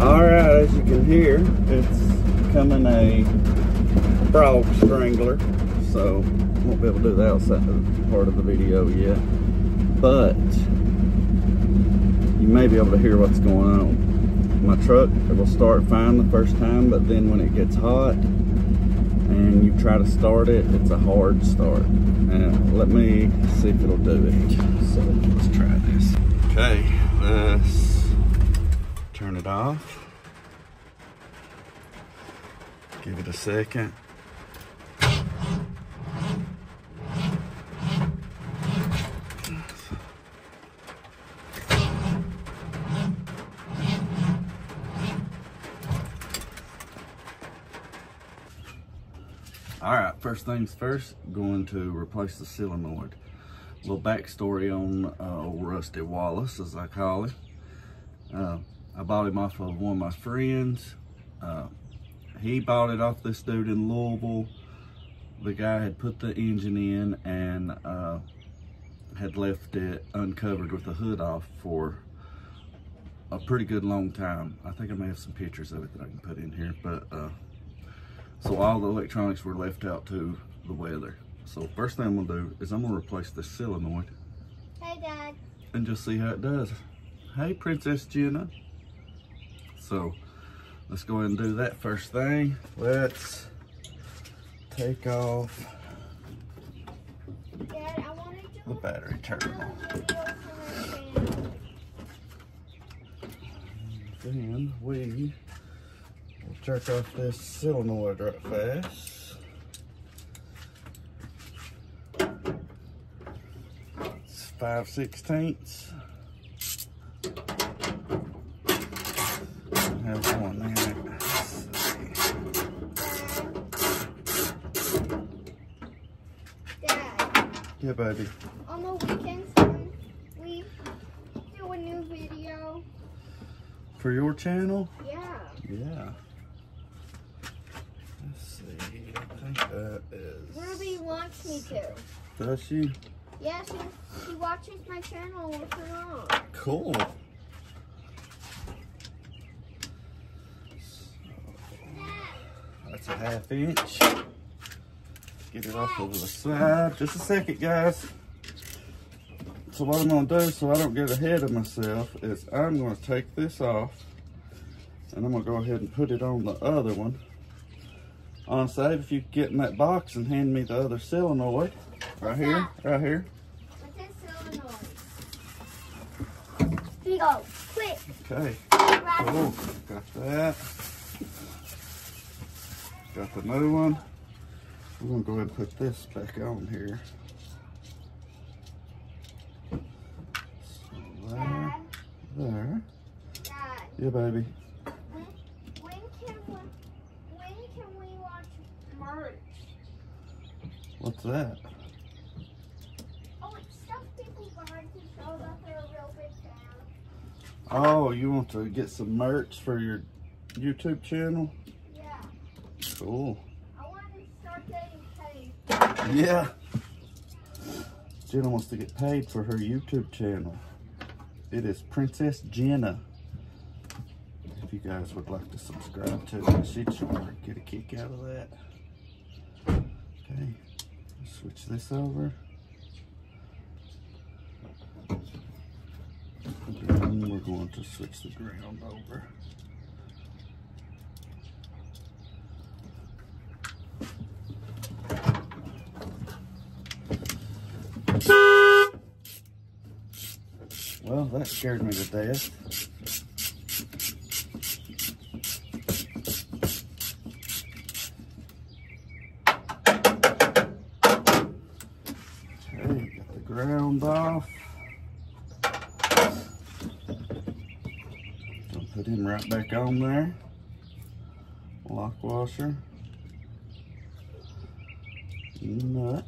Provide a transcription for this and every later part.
Alright, as you can hear, it's becoming a frog strangler, so won't be able to do the outside part of the video yet, but you may be able to hear what's going on. My truck, it will start fine the first time, but then when it gets hot and you try to start it, it's a hard start. Let me see if it'll do it. So let's try this. Okay, let's turn it off. Give it a second. All right, first things first, going to replace the solenoid. A little backstory on Rusty Wallace, as I call him. I bought him off of one of my friends. He bought it off this dude in Louisville. The guy had put the engine in and had left it uncovered with the hood off for a pretty good long time. I think I may have some pictures of it that I can put in here, but so all the electronics were left out to the weather. So first thing I'm gonna do is I'm gonna replace the solenoid. Hey, Dad. And just see how it does. Hey, Princess Jenna. So let's go ahead and do that first thing. Let's take off Dad, I want to do the battery terminal. Then we will jerk off this solenoid right fast. It's 5/16. Have one there. Dad. Yeah, baby. On the weekends when we do a new video. For your channel? Yeah. Yeah. Let's see. I think that is. Ruby wants me to. Does she? Yeah, she watches my channel with her on. Cool. That's a 1/2 inch. Get it off over the side. Just a second, guys. So what I'm gonna do so I don't get ahead of myself is I'm gonna take this off and I'm gonna go ahead and put it on the other one. Honestly, if you get in that box and hand me the other solenoid. Right here, right here. What's this solenoid? Here you go, quick. Okay, Grab it. cool, got that. Got the new one. We're gonna go ahead and put this back on here. So there, there. Dad, Yeah, baby. when can we watch merch? What's that? Oh, it's stuff people buy to show that they're a real big fan. Oh, you want to get some merch for your YouTube channel? Yeah. Cool. I want to start getting paid. Yeah. Jenna wants to get paid for her YouTube channel. It is Princess Jenna. If you guys would like to subscribe to it, she'd sure get a kick out of that. Okay, switch this over. And we're going to switch the ground over. Well, that scared me to death. Okay, got the ground off. I'll put him right back on there. Lock washer. Nut.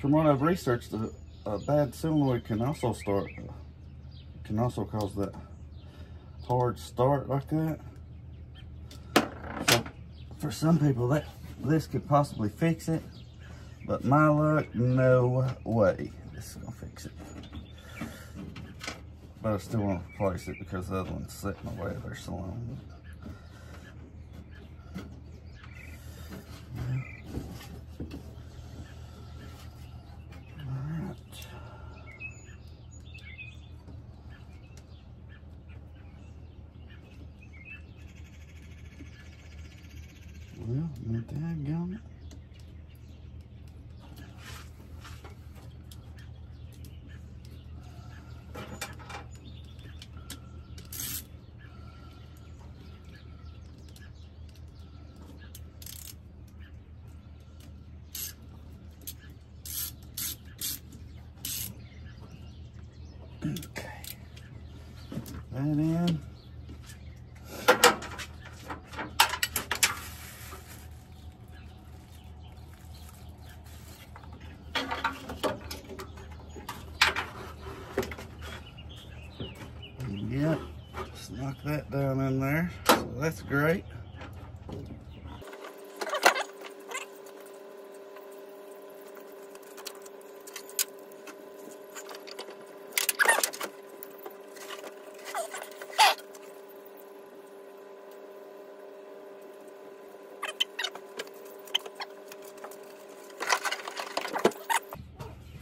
From what I've researched, a bad solenoid can also cause that hard start like that. So for some people, this could possibly fix it, but my luck, no way this is gonna fix it. but I still want to replace it because the other one's sitting away there so long. Well, my dadgummit. Okay. That in. Yep, just knock that down in there. So that's great.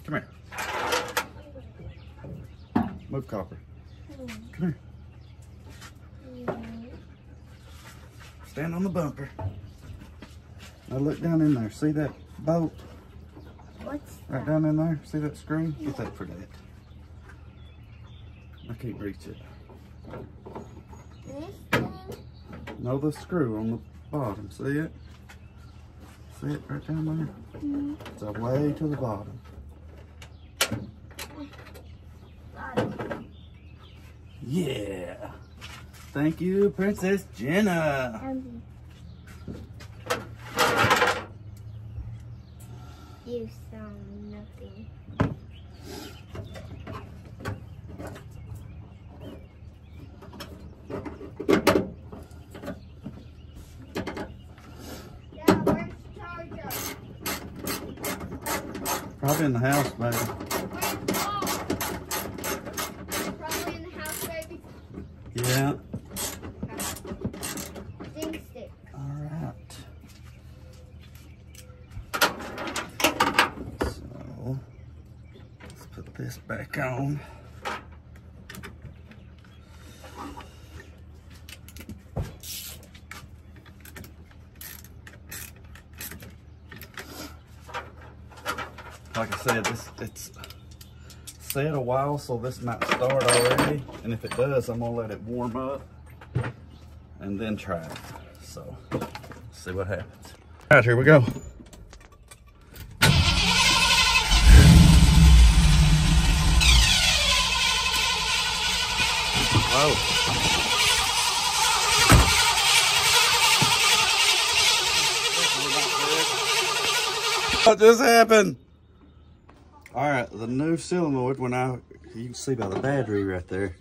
Come here. Move, Copper. Come here. Stand on the bumper. Now look down in there. See that bolt? What's Right down in there. See that screw? Get that for that. I can't reach it. this thing? No, the screw on the bottom. See it? See it right down there? Mm-hmm. It's way to the bottom. Got it. Yeah. Thank you, Princess Jenna. You sound nothing. Yeah, where's the charger? Probably in the house, baby. Probably in the house, baby. Yeah. Ding stick. All right. So let's put this back on. Like I said, it's set a while, so this might start already. And if it does, I'm gonna let it warm up and then try it. So, see what happens. All right, here we go. Whoa. What just happened? All right, the new solenoid, you can see by the battery right there,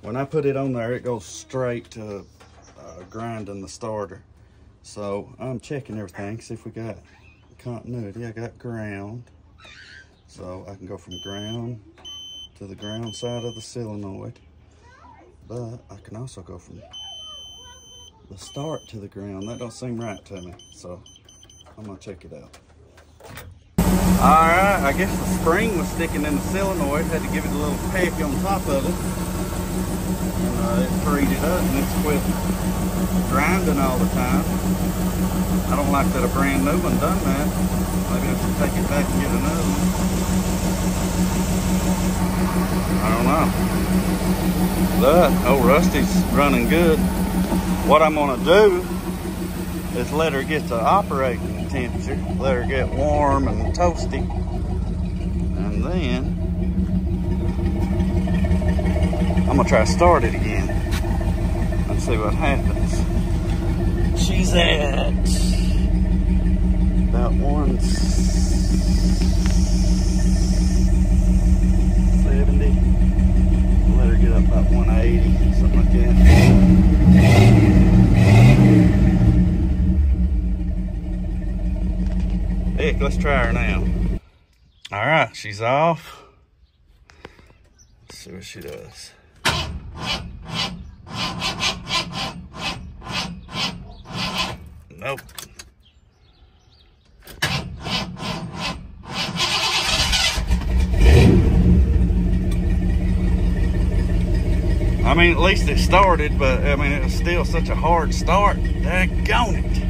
when I put it on there, it goes straight to grinding the starter. So I'm checking everything, see if we got continuity. I got ground, so I can go from ground to the ground side of the solenoid, but I can also go from the start to the ground. That don't seem right to me, so I'm gonna check it out. All right, I guess the spring was sticking in the solenoid. Had to give it a little peck on top of it. And it freed it up and it's quit grinding all the time. I don't like that a brand new one done that. Maybe I should take it back and get another one. I don't know. But, oh, Rusty's running good. What I'm gonna do is let her get to operating temperature, let her get warm and toasty, and then I'm gonna try to start it again and see what happens. She's at about 170. Let her get up about 180, something like that. Heck, let's try her now. All right, she's off. Let's see what she does. Nope. I mean, at least it started, but I mean, it was still such a hard start. Daggone it.